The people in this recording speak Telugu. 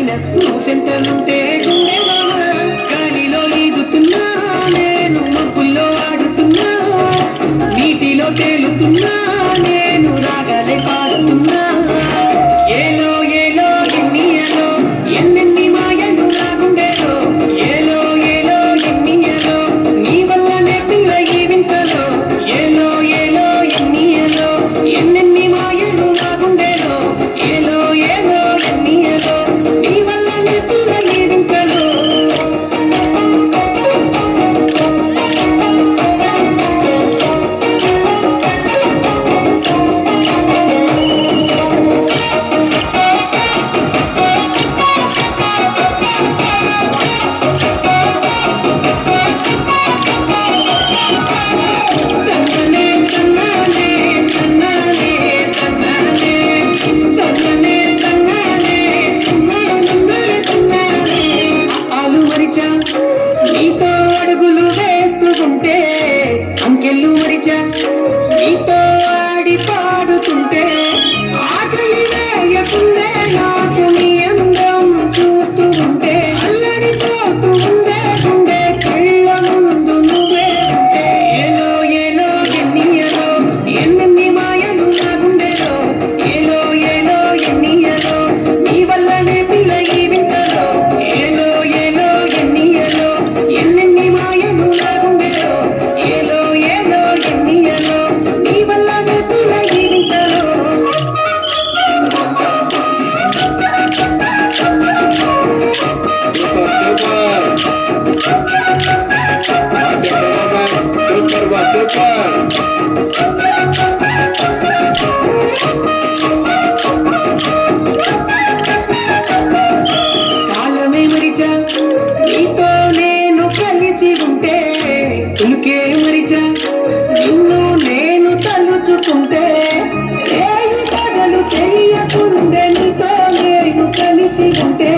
పైన నువ్వు సెంటలుంటే గుండెలో గాలిలో ఈదుతున్నా నేను మబ్బుల్లో ఆడుతున్నా నీటిలో తేలుతున్నా నేను రాగాలే పాడుతున్నా ఏలో ఏలో ఎన్నియలో ఎన్నెన్ని మాయలు నా గుండెలో ఏలో ఏలో ఎన్నియలో నీ వల్లనే పిల్ల ఈ వింతలో ఏలో ఏలో ఎన్నియలో ఎన్నెన్ని మాయలు నా గుండెలో ఏలో ఏలో ఎన్నియలో నీ వల్లనే పిల్ల ఈ వింతలో నీతో అడుగులు వేస్తుంటే అంకెళ్ళు మరిచా నీతో ఆడి పాడుతుంటే ఆకలి వేయకుండే నాకు నీ అందం చూస్తూ ఉంటే అల్లడిపోతూ ఉండే గుండె కళ్ళ ముందు నువ్వే ఉంటే ఏలో ఏలో ఎన్నియలో ఎన్నెన్ని మాయలు నా గుండెలో ఏలో ఏలో ఎన్నియలో నీ వల్లనే పిల్ల ఈ వింతలో ఏలో ఏలో ఎన్నియలో ఎన్నెన్ని మాయలు నా గుండెలో ఏలో ఏలో ఎన్నియలో నీ వల్లనే పిల్ల ఈ వింతలో కాలమే మరిచా నీతో నేను కలిసి ఉంటే తులుకే మరిచా నిన్ను నేను తలుచుకుంటే ఏ పగలు తెలియకుండే నీతో నేను కలిసి ఉంటే